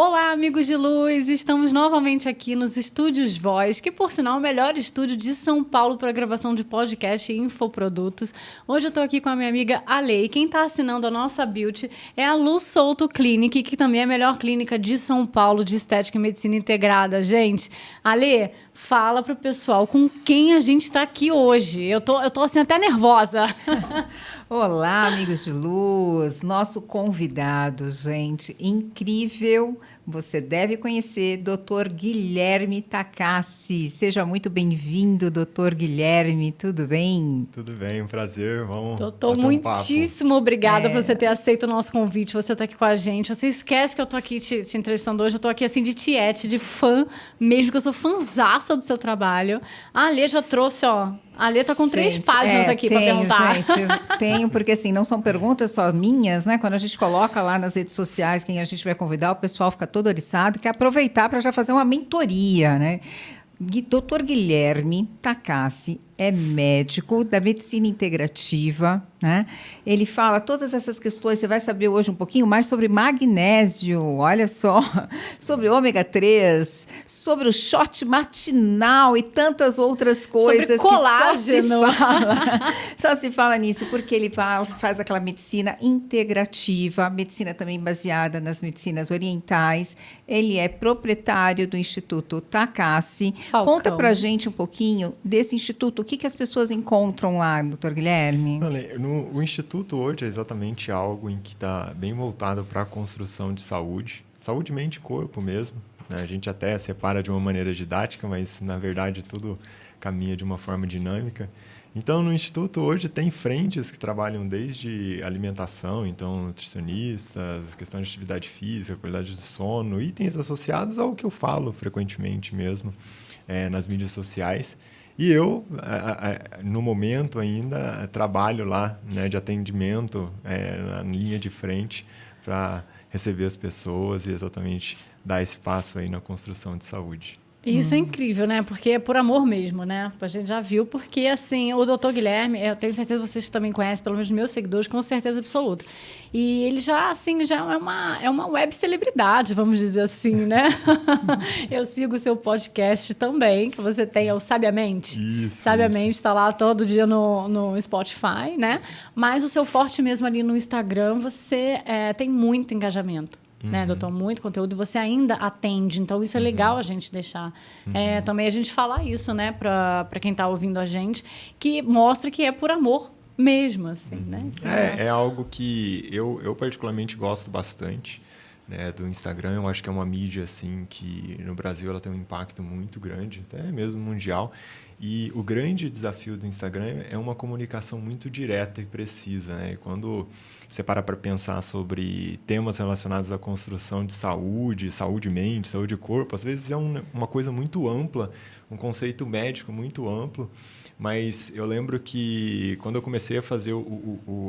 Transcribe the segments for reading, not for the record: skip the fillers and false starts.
Olá, amigos de luz! Estamos novamente aqui nos Estúdios Voz, que, por sinal, é o melhor estúdio de São Paulo para gravação de podcast e infoprodutos. Hoje eu estou aqui com a minha amiga Ale, e quem está assinando a nossa beauty é a Lu Souto Clinic, que também é a melhor clínica de São Paulo de estética e medicina integrada. Gente, Ale, fala pro pessoal com quem a gente está aqui hoje. Eu tô assim até nervosa. Olá, amigos de luz, nosso convidado, gente, incrível, você deve conhecer, Dr. Guilherme Takassi. Seja muito bem-vindo, Dr. Guilherme, tudo bem? Tudo bem, um prazer, vamos Doutor, muitíssimo obrigada por você ter aceito o nosso convite, você tá aqui com a gente. Você esquece que eu tô aqui te entrevistando hoje, eu tô aqui assim de tiete, de fã mesmo, que eu sou fãzaça do seu trabalho. A Alê já trouxe, ó... A Alê tá com 3 páginas aqui para perguntar. Gente, eu tenho, porque assim, não são perguntas só minhas, né? Quando a gente coloca lá nas redes sociais quem a gente vai convidar, o pessoal fica todo oriçado, quer aproveitar para já fazer uma mentoria, né? Dr. Guilherme Takassi é médico da medicina integrativa, né? Ele fala todas essas questões, você vai saber hoje um pouquinho mais sobre magnésio, olha só, sobre ômega 3, sobre o shot matinal e tantas outras coisas. Sobre colágeno. Só se fala nisso, porque ele faz aquela medicina integrativa, medicina também baseada nas medicinas orientais. Ele é proprietário do Instituto Takassi. Falcão. Conta pra gente um pouquinho desse instituto. O que as pessoas encontram lá, doutor Guilherme? O Instituto hoje é exatamente algo em que está bem voltado para a construção de saúde, mente e corpo mesmo, né? A gente até separa de uma maneira didática, mas na verdade tudo caminha de uma forma dinâmica. Então, no Instituto hoje tem frentes que trabalham desde alimentação, então nutricionistas, questão de atividade física, qualidade de sono, itens associados ao que eu falo frequentemente mesmo nas mídias sociais. E eu, no momento ainda, trabalho lá, né, de atendimento na linha de frente para receber as pessoas e exatamente dar esse passo aí na construção de saúde. Isso é incrível, né? Porque é por amor mesmo, né? A gente já viu, porque assim, o Dr. Guilherme, eu tenho certeza que vocês também conhecem, pelo menos meus seguidores, com certeza absoluta. E ele já, assim, já é uma web celebridade, vamos dizer assim, né? Eu sigo o seu podcast também, que você tem, é o Sabiamente. Isso. Sabiamente está lá todo dia no Spotify, né? Mas o seu forte mesmo ali no Instagram, você tem muito engajamento. Né, doutor? Muito conteúdo, você ainda atende, então isso é legal a gente deixar. Também a gente falar isso, né, para quem está ouvindo a gente, que mostra que é por amor mesmo, assim, né? É algo que eu particularmente gosto bastante, né, do Instagram. Eu acho que é uma mídia assim que no Brasil ela tem um impacto muito grande, até mesmo mundial. E o grande desafio do Instagram é uma comunicação muito direta e precisa, né? E quando você para pensar sobre temas relacionados à construção de saúde, saúde-mente, saúde-corpo, às vezes é uma coisa muito ampla, um conceito médico muito amplo, mas eu lembro que quando eu comecei a fazer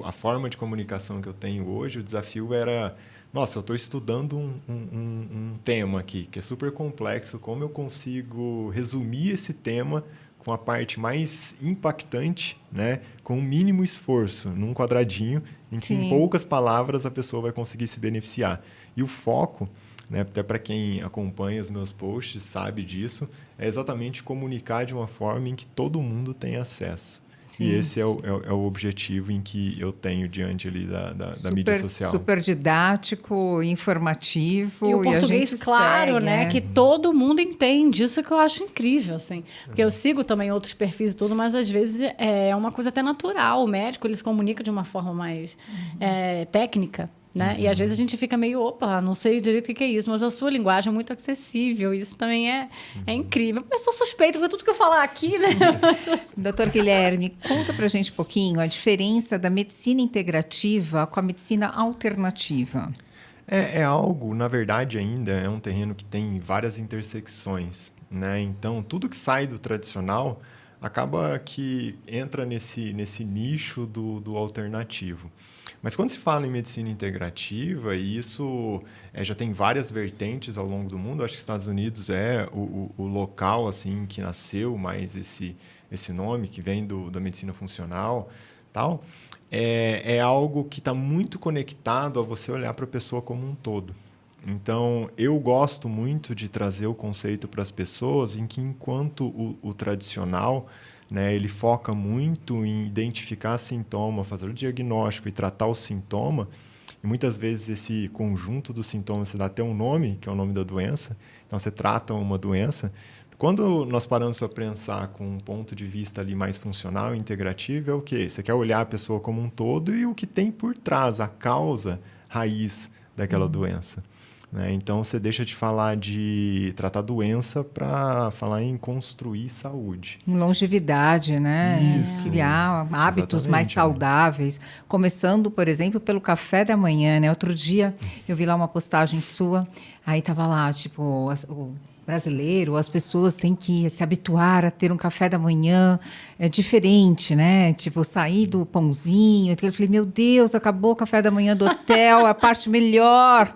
a forma de comunicação que eu tenho hoje, o desafio era... Nossa, eu estou estudando um tema aqui que é super complexo, como eu consigo resumir esse tema com a parte mais impactante, né, com o mínimo esforço, num quadradinho, em que em poucas palavras a pessoa vai conseguir se beneficiar. E o foco, né, até para quem acompanha os meus posts sabe disso, é exatamente comunicar de uma forma em que todo mundo tem acesso. Sim. E esse é o objetivo em que eu tenho diante ali da mídia social. Super didático, informativo. E o português, claro, segue, né? Que todo mundo entende. Isso que eu acho incrível, assim. Porque eu sigo também outros perfis e tudo, mas às vezes é uma coisa até natural. O médico, ele se comunica de uma forma mais técnica. Né? E às vezes a gente fica meio, opa, não sei direito o que é isso, mas a sua linguagem é muito acessível, isso também é incrível. Eu sou suspeita, porque tudo que eu falar aqui, né? Doutor Guilherme, conta pra gente um pouquinho a diferença da medicina integrativa com a medicina alternativa. É algo, na verdade, ainda é um terreno que tem várias intersecções, né? Então, tudo que sai do tradicional acaba que entra nesse nicho do alternativo. Mas quando se fala em medicina integrativa, e isso já tem várias vertentes ao longo do mundo, acho que os Estados Unidos é o local assim, que nasceu mais esse nome, que vem da medicina funcional, tal, é algo que está muito conectado a você olhar para a pessoa como um todo. Então, eu gosto muito de trazer o conceito para as pessoas em que, enquanto o tradicional, né, ele foca muito em identificar sintoma, fazer o diagnóstico e tratar o sintoma, e muitas vezes esse conjunto dos sintomas você dá até um nome, que é o nome da doença, então você trata uma doença. Quando nós paramos para pensar com um ponto de vista ali mais funcional e integrativo, é o quê? Você quer olhar a pessoa como um todo e o que tem por trás, a causa raiz daquela doença. Né? Então, você deixa de falar de tratar doença para falar em construir saúde. Em longevidade, né? Isso. Criar hábitos mais Exatamente, saudáveis. Começando, por exemplo, pelo café da manhã, né? Outro dia eu vi lá uma postagem sua, aí tava lá, tipo, o brasileiro, as pessoas têm que se habituar a ter um café da manhã diferente, né? Tipo, sair do pãozinho. Eu falei, meu Deus, acabou o café da manhã do hotel, a parte melhor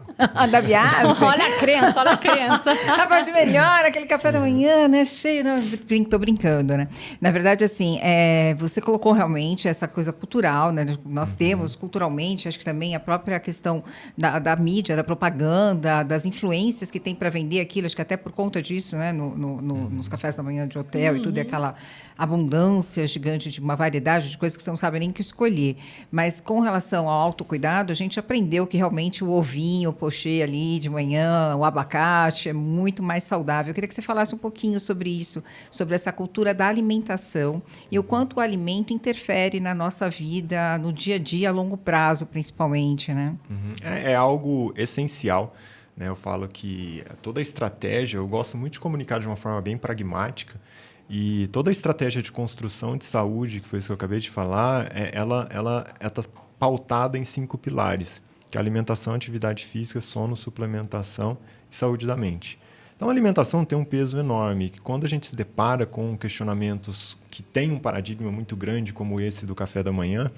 da viagem. Olha a crença, olha a crença. A parte melhor, aquele café da manhã, né? Cheio, não, tô brincando, né? Na verdade, assim, você colocou realmente essa coisa cultural, né? Nós temos culturalmente, acho que também a própria questão da mídia, da propaganda, das influências que tem para vender aquilo, acho que até por conta disso, né? Nos cafés da manhã de hotel e tudo, e aquela abundância gigante de uma variedade de coisas que você não sabe nem o que escolher. Mas com relação ao autocuidado, a gente aprendeu que realmente o ovinho, o pochê ali de manhã, o abacate é muito mais saudável. Eu queria que você falasse um pouquinho sobre isso, sobre essa cultura da alimentação e o quanto o alimento interfere na nossa vida, no dia a dia, a longo prazo, principalmente, né? É algo essencial. Né? Eu falo que toda a estratégia, eu gosto muito de comunicar de uma forma bem pragmática, e toda a estratégia de construção de saúde, que foi isso que eu acabei de falar, ela está pautada em 5 pilares, que é alimentação, atividade física, sono, suplementação e saúde da mente. Então, a alimentação tem um peso enorme, que quando a gente se depara com questionamentos que têm um paradigma muito grande, como esse do café da manhã,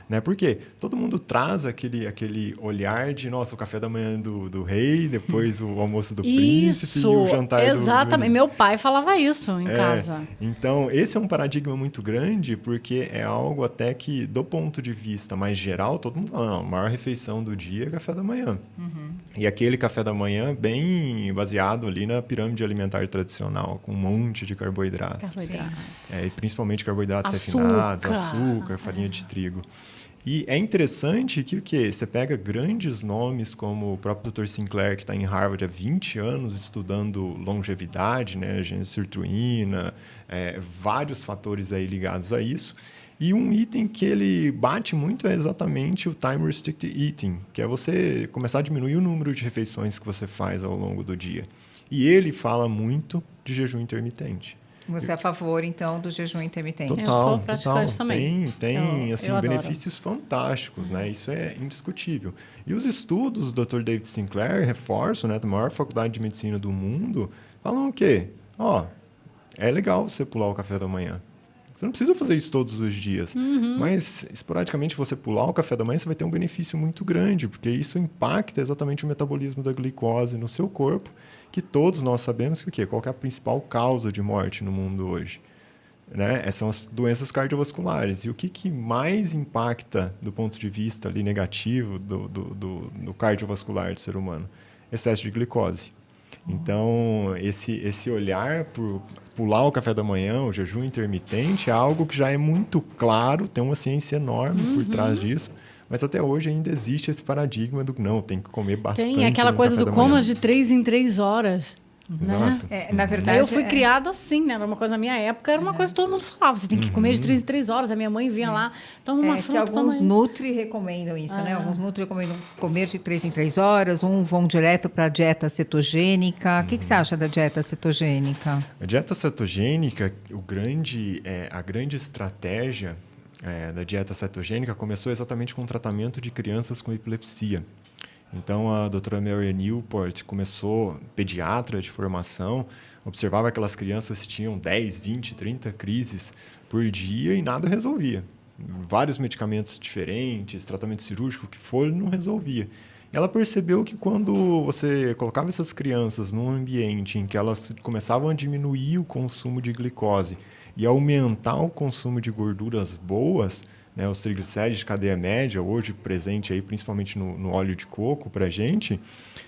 né? Porque todo mundo traz aquele olhar de, nossa, o café da manhã do rei, depois o almoço do príncipe e o jantar exatamente. Meu pai falava isso em casa. Então, esse é um paradigma muito grande, porque é algo até que, do ponto de vista mais geral, todo mundo fala, não, a maior refeição do dia é café da manhã. E aquele café da manhã bem baseado ali na pirâmide alimentar tradicional, com um monte de carboidratos. E principalmente carboidratos refinados, açúcar, farinha de trigo. E é interessante que o quê? Você pega grandes nomes como o próprio Dr. Sinclair, que está em Harvard há 20 anos estudando longevidade, né? Gênese sirtuína, vários fatores aí ligados a isso. E um item que ele bate muito é exatamente o Time Restricted Eating, que é você começar a diminuir o número de refeições que você faz ao longo do dia. E ele fala muito de jejum intermitente. Você é a favor, então, do jejum intermitente? Total, eu sou praticante também. Tem eu benefícios fantásticos, né? Isso é indiscutível. E os estudos do Dr. David Sinclair reforçam, né, da maior faculdade de medicina do mundo, falam o quê? É legal você pular o café da manhã. Você não precisa fazer isso todos os dias, mas esporadicamente você pular o café da manhã, você vai ter um benefício muito grande, porque isso impacta exatamente o metabolismo da glicose no seu corpo, que todos nós sabemos que qual que é a principal causa de morte no mundo hoje. Né? São as doenças cardiovasculares. E o que mais impacta do ponto de vista ali, negativo do cardiovascular do ser humano? Excesso de glicose. Então, esse olhar por pular o café da manhã, o jejum intermitente, é algo que já é muito claro, tem uma ciência enorme por trás disso, mas até hoje ainda existe esse paradigma do não, tem que comer bastante. Tem aquela coisa do coma de 3 em 3 horas. Exato. Né? Na verdade, eu fui criada assim, né? Era uma coisa na minha época, era uma coisa que todo mundo falava. Você tem que comer de 3 em 3 horas. A minha mãe vinha lá, toma uma fruta. Que alguns Nutri recomendam isso, né? Alguns Nutri recomendam comer de 3 em 3 horas, vão direto para a dieta cetogênica. O que você acha da dieta cetogênica? A dieta cetogênica, a grande estratégia da dieta cetogênica começou exatamente com o tratamento de crianças com epilepsia. Então, a doutora Mary Newport começou, pediatra de formação, observava aquelas crianças que tinham 10, 20, 30 crises por dia e nada resolvia. Vários medicamentos diferentes, tratamento cirúrgico, o que for, não resolvia. Ela percebeu que quando você colocava essas crianças num ambiente em que elas começavam a diminuir o consumo de glicose e aumentar o consumo de gorduras boas, né, os triglicéridos de cadeia média, hoje presente aí, principalmente no óleo de coco para a gente,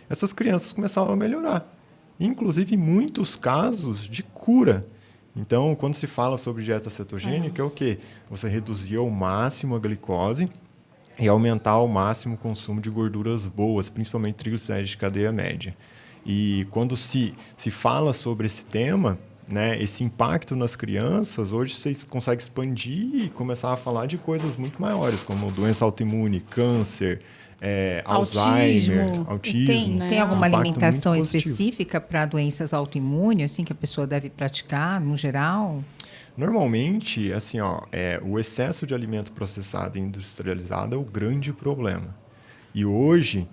essas crianças começavam a melhorar. Inclusive, em muitos casos de cura. Então, quando se fala sobre dieta cetogênica, é o quê? Você reduzir ao máximo a glicose e aumentar ao máximo o consumo de gorduras boas, principalmente triglicéridos de cadeia média. E quando se fala sobre esse tema, né, esse impacto nas crianças, hoje vocês conseguem expandir e começar a falar de coisas muito maiores, como doença autoimune, câncer, Alzheimer, autismo. Tem alguma impacto alimentação muito positivo. específica para doenças autoimunes, assim, que a pessoa deve praticar, no geral? Normalmente, assim, o excesso de alimento processado e industrializado é o grande problema. E hoje,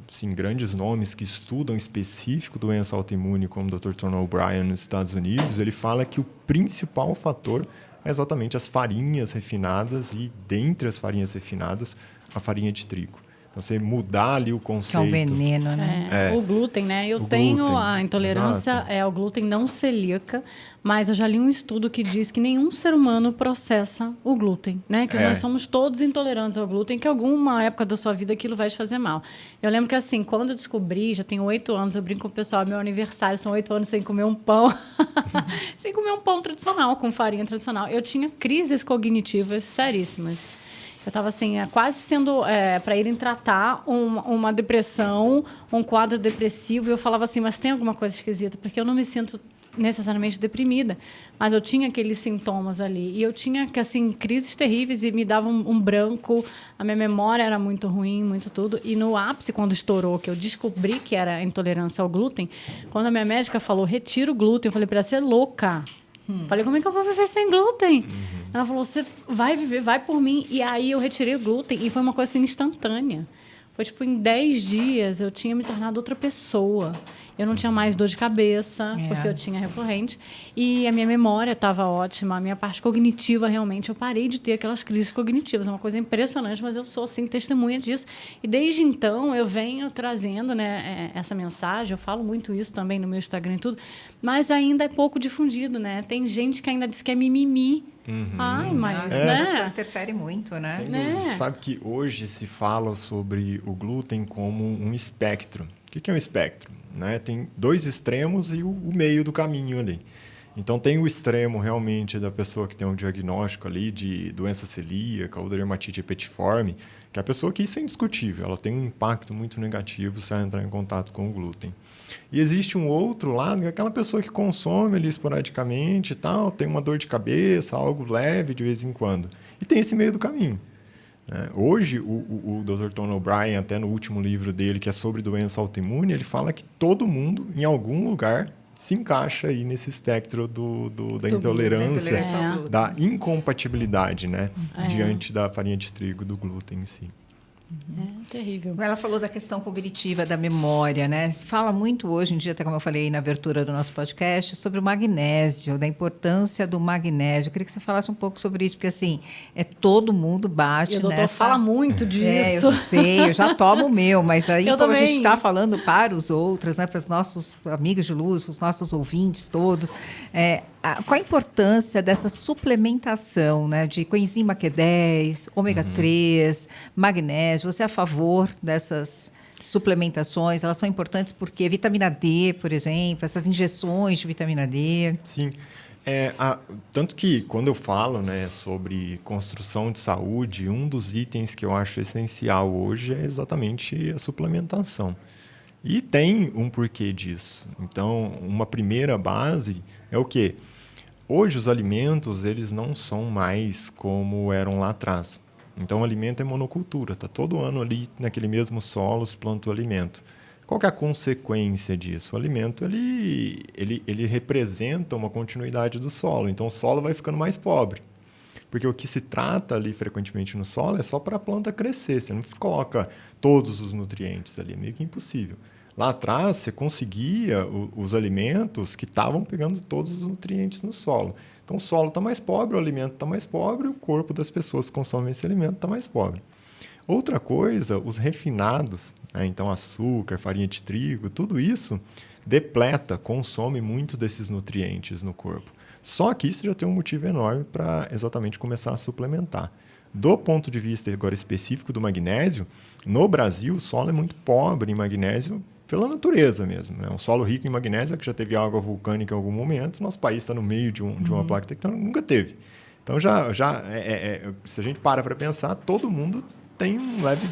sim, grandes nomes que estudam específico doença autoimune, como o Dr. Tom O'Brien nos Estados Unidos, ele fala que o principal fator é exatamente as farinhas refinadas e, dentre as farinhas refinadas, a farinha de trigo. Então, você mudar ali o conceito... Que é um veneno, né? O glúten, né? Eu O tenho glúten, a intolerância ao glúten não celíaca, mas eu já li um estudo que diz que nenhum ser humano processa o glúten, né? Que nós somos todos intolerantes ao glúten, que em alguma época da sua vida aquilo vai te fazer mal. Eu lembro que, assim, quando eu descobri, já tenho 8 anos, eu brinco com o pessoal, meu aniversário são 8 anos sem comer um pão, sem comer um pão tradicional, com farinha tradicional. Eu tinha crises cognitivas seríssimas. Eu estava assim, quase sendo para irem tratar uma depressão, um quadro depressivo. E eu falava assim, mas tem alguma coisa esquisita? Porque eu não me sinto necessariamente deprimida. Mas eu tinha aqueles sintomas ali. E eu tinha, assim, crises terríveis e me dava um branco. A minha memória era muito ruim, muito tudo. E no ápice, quando estourou, que eu descobri que era intolerância ao glúten, quando a minha médica falou, retira o glúten, eu falei para ela, você é louca. Falei, como é que eu vou viver sem glúten? Ela falou, você vai viver, vai por mim. E aí eu retirei o glúten e foi uma coisa assim, instantânea. Foi tipo, em 10 dias eu tinha me tornado outra pessoa. Eu não tinha mais dor de cabeça, porque eu tinha recorrente. E a minha memória estava ótima, a minha parte cognitiva, realmente, eu parei de ter aquelas crises cognitivas. É uma coisa impressionante, mas eu sou, assim, testemunha disso. E desde então, eu venho trazendo, né, essa mensagem. Eu falo muito isso também no meu Instagram e tudo. Mas ainda é pouco difundido, né? Tem gente que ainda diz que é mimimi. Ai, mas, né? Isso interfere muito, né? Sem dúvida. Sabe que hoje se fala sobre o glúten como um espectro. O que é um espectro? Né? Tem 2 extremos e o meio do caminho ali. Então, tem o extremo realmente da pessoa que tem um diagnóstico ali de doença celíaca ou dermatite herpetiforme, que é a pessoa que isso é indiscutível, ela tem um impacto muito negativo se ela entrar em contato com o glúten. E existe um outro lado, que é aquela pessoa que consome ali esporadicamente e tal, tem uma dor de cabeça, algo leve de vez em quando. E tem esse meio do caminho. Hoje, o Dr. Tom O'Brien, até no último livro dele, que é sobre doença autoimune, ele fala que todo mundo, em algum lugar, se encaixa aí nesse espectro da intolerância, da incompatibilidade, né? Diante da farinha de trigo, do glúten em si. É terrível. Ela falou da questão cognitiva, da memória, né? Se fala muito hoje em dia, até como eu falei na abertura do nosso podcast, sobre o magnésio, da importância do magnésio. Eu queria que você falasse um pouco sobre isso, porque assim, todo mundo bate nessa... E o doutor fala muito disso. Eu sei, eu já tomo o meu, mas aí eu como também. a gente está falando para os outros, né, para os nossos amigos de luz, para os nossos ouvintes todos, qual a importância dessa suplementação, né, de coenzima Q10, ômega 3, magnésio? Você é a favor dessas suplementações? Elas são importantes porque vitamina D, por exemplo, essas injeções de vitamina D. Sim. Tanto que quando eu falo, né, sobre construção de saúde, um dos itens que eu acho essencial hoje é exatamente a suplementação. E tem um porquê disso. Então, uma primeira base é o quê? Hoje os alimentos, eles não são mais como eram lá atrás. Então, o alimento é monocultura. Está todo ano ali, naquele mesmo solo, se planta o alimento. Qual que é a consequência disso? O alimento, ele representa uma continuidade do solo. Então, o solo vai ficando mais pobre. Porque o que se trata ali frequentemente no solo é só para a planta crescer. Você não coloca todos os nutrientes ali, é meio que impossível. Lá atrás, você conseguia os alimentos que estavam pegando todos os nutrientes no solo. Então, o solo está mais pobre, o alimento está mais pobre, o corpo das pessoas que consomem esse alimento está mais pobre. Outra coisa, os refinados, né? Então açúcar, farinha de trigo, tudo isso depleta, consome muito desses nutrientes no corpo. Só aqui você já tem um motivo enorme para exatamente começar a suplementar. Do ponto de vista agora específico do magnésio, no Brasil o solo é muito pobre em magnésio pela natureza mesmo. É um solo rico em magnésio que já teve água vulcânica em algum momento. Nosso país está no meio de uma placa tectônica, nunca teve. Então, se a gente para pensar, todo mundo tem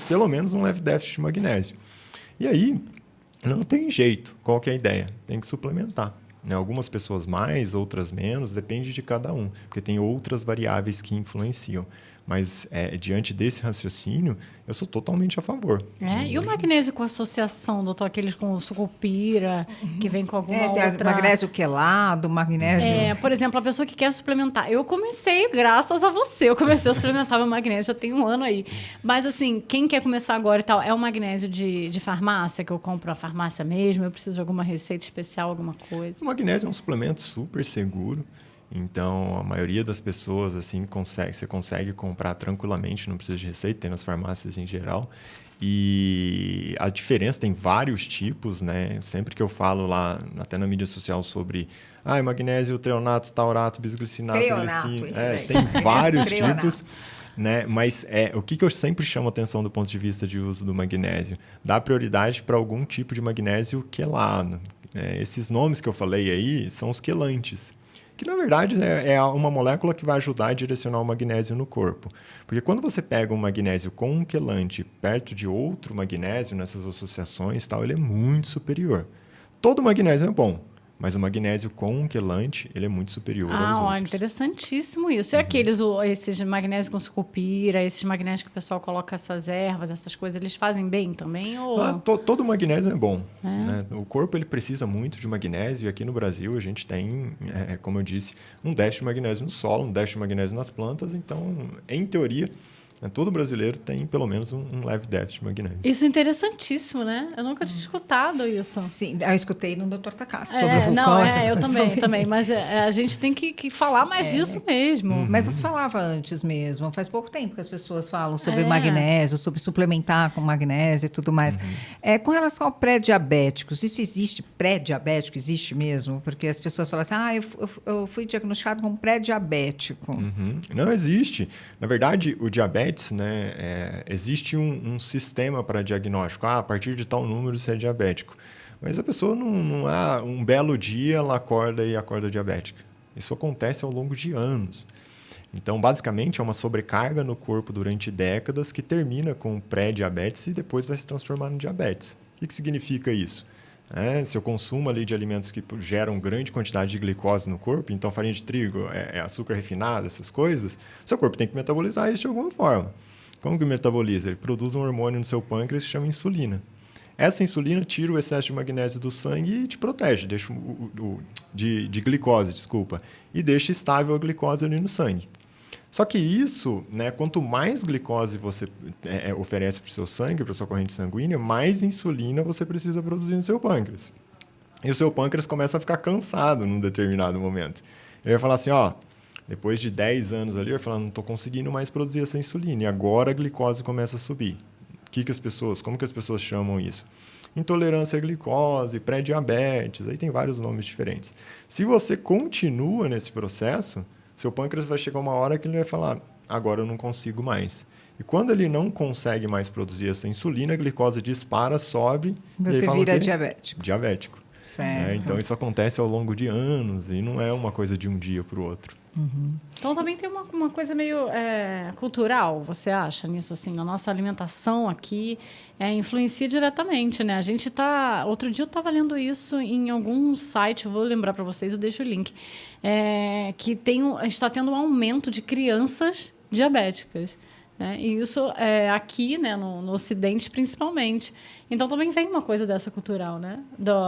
pelo menos um leve déficit de magnésio. E aí, não tem jeito. Qual que é a ideia? Tem que suplementar. Né? Algumas pessoas mais, outras menos, depende de cada um, porque tem outras variáveis que influenciam. Mas, diante desse raciocínio, eu sou totalmente a favor. E o magnésio com associação, doutor? Aqueles com sucupira, que vem com alguma outra... Magnésio quelado, magnésio... por exemplo, a pessoa que quer suplementar. Eu comecei, graças a você, eu comecei a suplementar meu magnésio, já tem um ano aí. Mas, assim, quem quer começar agora e tal, é o magnésio de farmácia, que eu compro na farmácia mesmo? Eu preciso de alguma receita especial, alguma coisa? O magnésio é um suplemento super seguro. Então, a maioria das pessoas, assim, você consegue comprar tranquilamente, não precisa de receita, tem nas farmácias em geral. E a diferença, tem vários tipos, né? Sempre que eu falo lá, até na mídia social, sobre magnésio, treonato, taurato, bisglicinato, tem vários tipos. Né? Mas o que eu sempre chamo atenção do ponto de vista de uso do magnésio? Dá prioridade para algum tipo de magnésio quelado. Esses nomes que eu falei aí são os quelantes. Que, na verdade, é uma molécula que vai ajudar a direcionar o magnésio no corpo. Porque quando você pega um magnésio com um quelante perto de outro magnésio, nessas associações, ele é muito superior. Todo magnésio é bom, mas o magnésio com um quelante, ele é muito superior aos outros. Interessantíssimo isso. E esses magnésios com sucupira, esses magnésios que o pessoal coloca essas ervas, essas coisas, eles fazem bem também? Ou... Todo magnésio é bom. Né? O corpo ele precisa muito de magnésio e aqui no Brasil a gente tem, como eu disse, um déficit de magnésio no solo, um déficit de magnésio nas plantas. Então, em teoria... Todo brasileiro tem pelo menos um leve déficit de magnésio. Isso é interessantíssimo, né? Eu nunca tinha escutado isso. Sim, eu escutei no Dr. Takashi sobre o vulcão. Eu também. Mas a gente tem que falar mais disso mesmo. Mas você falava antes mesmo. Faz pouco tempo que as pessoas falam sobre magnésio, sobre suplementar com magnésio e tudo mais. Com relação a pré-diabéticos, isso existe? Pré-diabético existe mesmo? Porque as pessoas falam assim, eu fui diagnosticado como pré-diabético. Não existe. Na verdade, o diabetes, né, existe um sistema para diagnóstico. A partir de tal número você é diabético. Mas a pessoa não há um belo dia, ela acorda diabética. Isso acontece ao longo de anos. Então, basicamente, é uma sobrecarga no corpo durante décadas que termina com pré-diabetes e depois vai se transformar no diabetes. O que significa isso? Se eu consumo ali de alimentos que geram grande quantidade de glicose no corpo, então farinha de trigo, açúcar refinado, essas coisas, seu corpo tem que metabolizar isso de alguma forma. Como que metaboliza? Ele produz um hormônio no seu pâncreas que chama insulina. Essa insulina tira o excesso de magnésio do sangue e te protege, deixa de glicose, e deixa estável a glicose ali no sangue. Só que isso, né, quanto mais glicose você oferece para o seu sangue, para a sua corrente sanguínea, mais insulina você precisa produzir no seu pâncreas. E o seu pâncreas começa a ficar cansado num determinado momento. Ele vai falar assim, depois de 10 anos ali, vai falar, não estou conseguindo mais produzir essa insulina. E agora a glicose começa a subir. Como que as pessoas chamam isso? Intolerância à glicose, pré-diabetes, aí tem vários nomes diferentes. Se você continua nesse processo, seu pâncreas vai chegar uma hora que ele vai falar, agora eu não consigo mais. E quando ele não consegue mais produzir essa insulina, a glicose dispara, sobe... Você vira diabético. Diabético. Certo. Então, isso acontece ao longo de anos e não é uma coisa de um dia para o outro. Então, também tem uma coisa meio cultural, você acha, nisso? Assim, na nossa alimentação aqui, influencia diretamente, né? A gente tá... Outro dia eu estava lendo isso em algum site, eu vou lembrar para vocês, eu deixo o link, que está tendo um aumento de crianças diabéticas. Né? E isso aqui, né, no Ocidente, principalmente. Então, também vem uma coisa dessa cultural, né?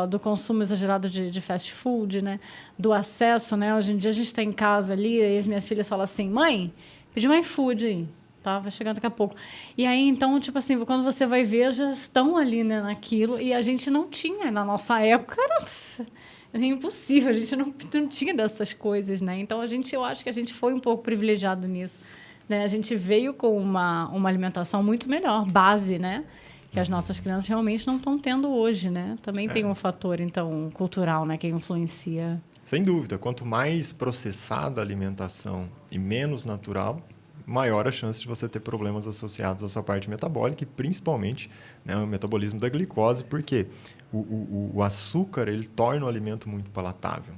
Do consumo exagerado de fast food, né? Do acesso, né? Hoje em dia, a gente está em casa ali e as minhas filhas falam assim, mãe, pedi um iFood aí. Tá? Vai chegar daqui a pouco. E aí, então, tipo assim, quando você vai ver, já estão ali, né, naquilo. E a gente não tinha, na nossa época, era impossível. A gente não tinha dessas coisas, né? Então, eu acho que a gente foi um pouco privilegiado nisso. Né? A gente veio com uma alimentação muito melhor, base, né? Que as nossas crianças realmente não estão tendo hoje, né? Também tem um fator, então, cultural, né? Que influencia. Sem dúvida, quanto mais processada a alimentação e menos natural, maior a chance de você ter problemas associados à sua parte metabólica e principalmente, né, o metabolismo da glicose, porque o açúcar ele torna o alimento muito palatável.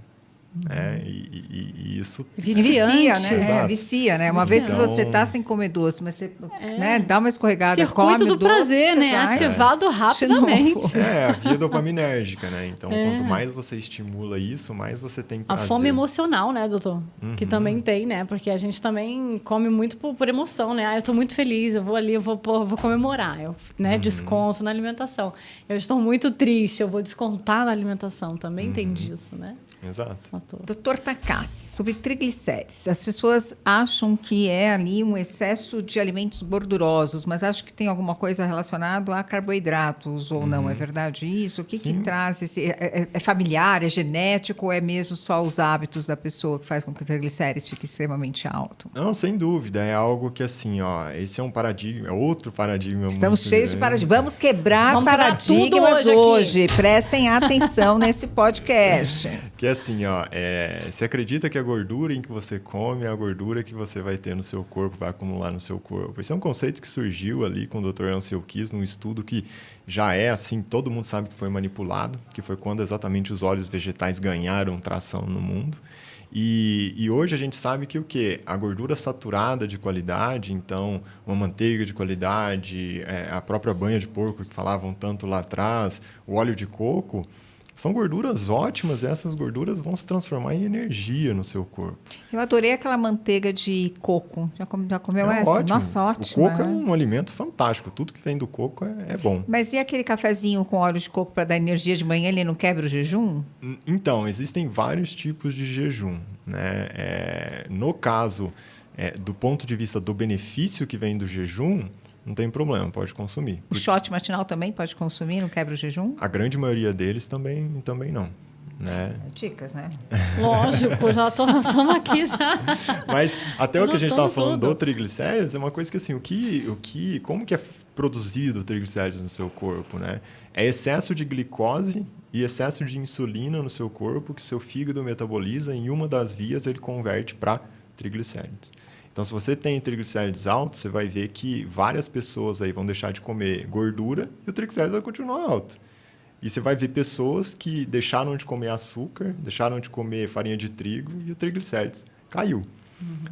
E isso vicia, né? Exato. Vicia, né? Uma vez que você está sem comer doce, mas você né, dá uma escorregada, circuito come do doce, prazer, né? Ativado rapidamente. A via dopaminérgica, né? Então, quanto mais você estimula isso, mais você tem prazer. A fome emocional, né, doutor? Que também tem, né? Porque a gente também come muito por emoção, né? Eu estou muito feliz, eu vou ali, eu vou comemorar. Eu desconto na alimentação. Eu estou muito triste, eu vou descontar na alimentação. Também tem disso, né? Exato. Doutor Takassi, sobre triglicérides. As pessoas acham que é ali um excesso de alimentos gordurosos, mas acho que tem alguma coisa relacionada a carboidratos ou não. É verdade isso? O que traz esse... É familiar, é genético ou é mesmo só os hábitos da pessoa que faz com que o triglicérides fique extremamente alto? Não, sem dúvida. É algo que, assim, esse é um paradigma, é outro paradigma. Estamos cheios de paradigmas. Vamos quebrar paradigmas hoje. Prestem atenção nesse podcast. Que é assim, você acredita que a gordura em que você come é a gordura que você vai ter no seu corpo, vai acumular no seu corpo. Esse é um conceito que surgiu ali com o Dr. Ansel Keys, num estudo que já é assim, todo mundo sabe que foi manipulado, que foi quando exatamente os óleos vegetais ganharam tração no mundo. E hoje a gente sabe que o quê? A gordura saturada de qualidade, então uma manteiga de qualidade, a própria banha de porco que falavam tanto lá atrás, o óleo de coco, são gorduras ótimas e essas gorduras vão se transformar em energia no seu corpo. Eu adorei aquela manteiga de coco. Já comeu essa? Ótimo. Nossa, ótimo. O coco é um alimento fantástico. Tudo que vem do coco é bom. Mas e aquele cafezinho com óleo de coco para dar energia de manhã, ele não quebra o jejum? Então, existem vários tipos de jejum, né? No caso, do ponto de vista do benefício que vem do jejum, não tem problema, pode consumir. O shot matinal também pode consumir, não quebra o jejum? A grande maioria deles também não. Né? Dicas, né? Lógico, já estamos aqui já. Mas até o que a gente estava falando tudo. do triglicérides é uma coisa que assim, como que é produzido o triglicérides no seu corpo, né? É excesso de glicose e excesso de insulina no seu corpo que seu fígado metaboliza e em uma das vias ele converte para triglicérides. Então, se você tem triglicérides altos, você vai ver que várias pessoas aí vão deixar de comer gordura e o triglicérides vai continuar alto. E você vai ver pessoas que deixaram de comer açúcar, deixaram de comer farinha de trigo e o triglicérides caiu.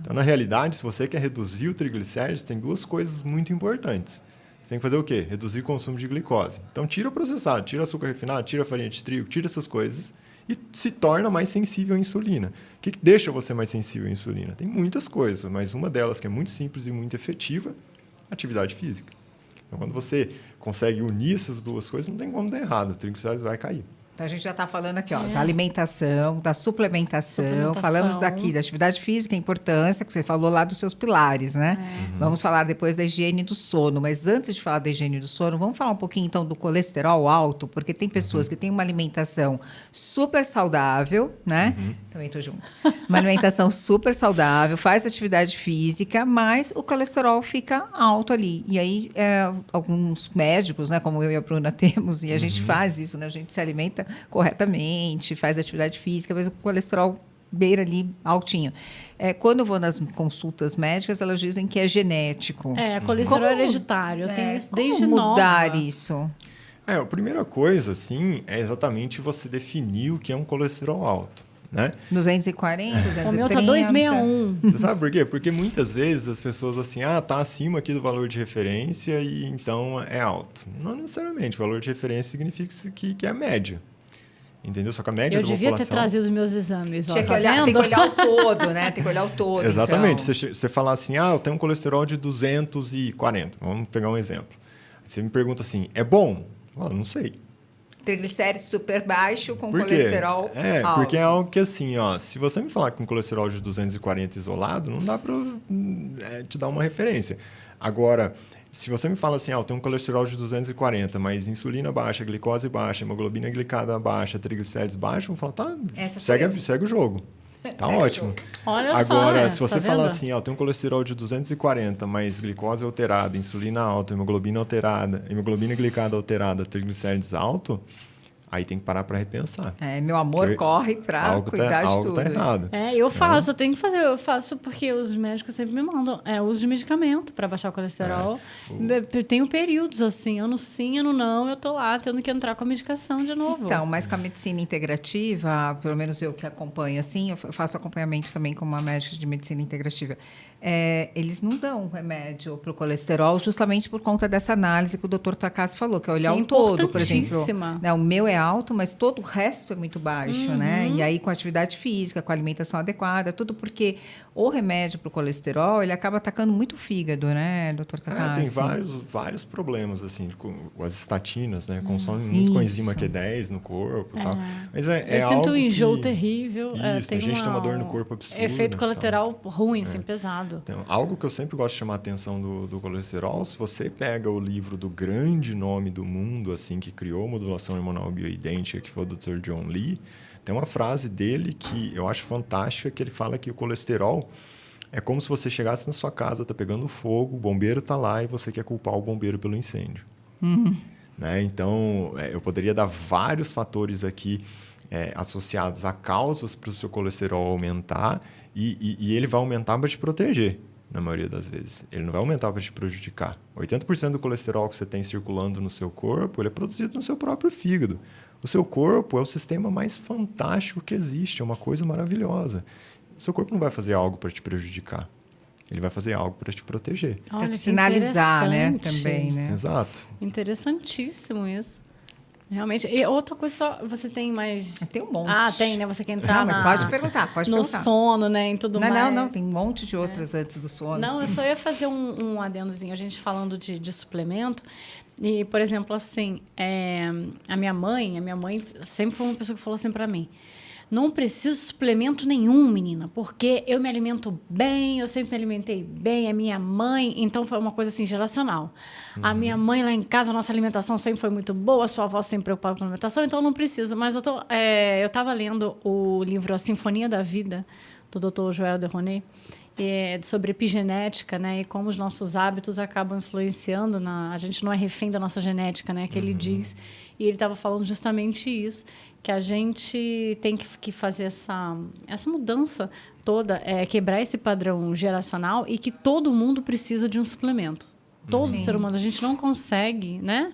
Então, na realidade, se você quer reduzir o triglicérides, tem duas coisas muito importantes. Você tem que fazer o quê? Reduzir o consumo de glicose. Então, tira o processado, tira o açúcar refinado, tira a farinha de trigo, tira essas coisas e se torna mais sensível à insulina. O que deixa você mais sensível à insulina? Tem muitas coisas, mas uma delas que é muito simples e muito efetiva, atividade física. Então, quando você consegue unir essas duas coisas, não tem como dar errado, o triglicérides vai cair. Então, a gente já está falando aqui da alimentação, da suplementação, falamos daqui da atividade física, a importância, que você falou lá dos seus pilares, né? Vamos falar depois da higiene do sono, mas antes de falar da higiene do sono, vamos falar um pouquinho então do colesterol alto, porque tem pessoas que têm uma alimentação super saudável, né? Também estou junto. Uma alimentação super saudável, faz atividade física, mas o colesterol fica alto ali. E aí, alguns médicos, né, como eu e a Bruna temos, e a gente faz isso, né? A gente se alimenta corretamente, faz atividade física, mas o colesterol beira ali altinho. Quando eu vou nas consultas médicas, elas dizem que é genético. Colesterol hereditário. Eu tenho isso desde nova. Como mudar isso? A primeira coisa, assim, é exatamente você definir o que é um colesterol alto. Né? 240, 230. O meu tá 261. Você sabe por quê? Porque muitas vezes as pessoas assim, tá acima aqui do valor de referência e então é alto. Não necessariamente, o valor de referência significa que é a média. Entendeu? Só que a média da população... Eu devia ter trazido os meus exames. Tem que olhar o todo, né? Tem que olhar o todo. Exatamente. Então. Você falar assim, eu tenho um colesterol de 240. Vamos pegar um exemplo. Você me pergunta assim, é bom? Eu falo, não sei. Triglicérides super baixo com colesterol alto. Porque é algo que assim, se você me falar com colesterol de 240 isolado, não dá para te dar uma referência. Agora, se você me fala assim, eu tenho um colesterol de 240, mas insulina baixa, glicose baixa, hemoglobina glicada baixa, triglicérides baixo, eu vou falar, segue o jogo. Tá ótimo. Olha Agora, só, se você falar assim, tem um colesterol de 240, mas glicose alterada, insulina alta, hemoglobina alterada, hemoglobina glicada alterada, triglicérides alto, aí tem que parar para repensar. Meu amor corre para cuidar de algo tudo. Tá errado. Eu faço, eu tenho que fazer. Eu faço porque os médicos sempre me mandam uso de medicamento para baixar o colesterol. Eu tenho períodos assim, ano sim, ano não, eu tô lá tendo que entrar com a medicação de novo. Então, mas com a medicina integrativa, pelo menos eu que acompanho assim, eu faço acompanhamento também com uma médica de medicina integrativa. Eles não dão remédio para o colesterol justamente por conta dessa análise que o Dr. Takassi falou, que é olhar o todo, por exemplo. Né, o meu é alto, mas todo o resto é muito baixo, né? E aí com atividade física, com alimentação adequada, tudo porque o remédio para o colesterol, ele acaba atacando muito o fígado, né, Dr. Takassi? Tem vários problemas, assim, com as estatinas, né? Consomem muito coenzima Q10 no corpo e tal. Mas eu sinto um enjoo terrível. Isso, a gente tem uma dor no corpo absurda. Efeito colateral ruim, assim, pesado. Então, algo que eu sempre gosto de chamar a atenção do colesterol, se você pega o livro do grande nome do mundo, assim, que criou modulação hormonal bioidêntica, que foi o Dr. John Lee, tem uma frase dele que eu acho fantástica, que ele fala que o colesterol é como se você chegasse na sua casa, tá pegando fogo, o bombeiro tá lá e você quer culpar o bombeiro pelo incêndio. Né? Então, eu poderia dar vários fatores aqui associados a causas para o seu colesterol aumentar e ele vai aumentar para te proteger, na maioria das vezes. Ele não vai aumentar para te prejudicar. 80% do colesterol que você tem circulando no seu corpo, ele é produzido no seu próprio fígado. O seu corpo é o sistema mais fantástico que existe, é uma coisa maravilhosa. O seu corpo não vai fazer algo para te prejudicar. Ele vai fazer algo para te proteger. Para te sinalizar, né? Também, né? Exato. Interessantíssimo isso. Realmente. E outra coisa só, você tem mais... Tem um monte. Tem, né? Você quer entrar mas pode perguntar, no sono, né? Em tudo mais. Não, tem um monte de outras antes do sono. Não, eu só ia fazer um adendozinho, a gente falando de suplemento. E, por exemplo, assim, a minha mãe sempre foi uma pessoa que falou assim para mim: não preciso de suplemento nenhum, menina, porque eu me alimento bem, eu sempre me alimentei bem, a minha mãe... Então, foi uma coisa assim, geracional. A minha mãe lá em casa, a nossa alimentação sempre foi muito boa, a sua avó sempre preocupada com a alimentação, então eu não preciso. Mas eu estava lendo o livro A Sinfonia da Vida, do Dr. Joel Deroney, sobre epigenética, né? E como os nossos hábitos acabam influenciando a gente não é refém da nossa genética, né? Que ele diz. E ele estava falando justamente isso, que a gente tem que fazer essa mudança toda, quebrar esse padrão geracional e que todo mundo precisa de um suplemento. Todo ser humano. A gente não consegue, né?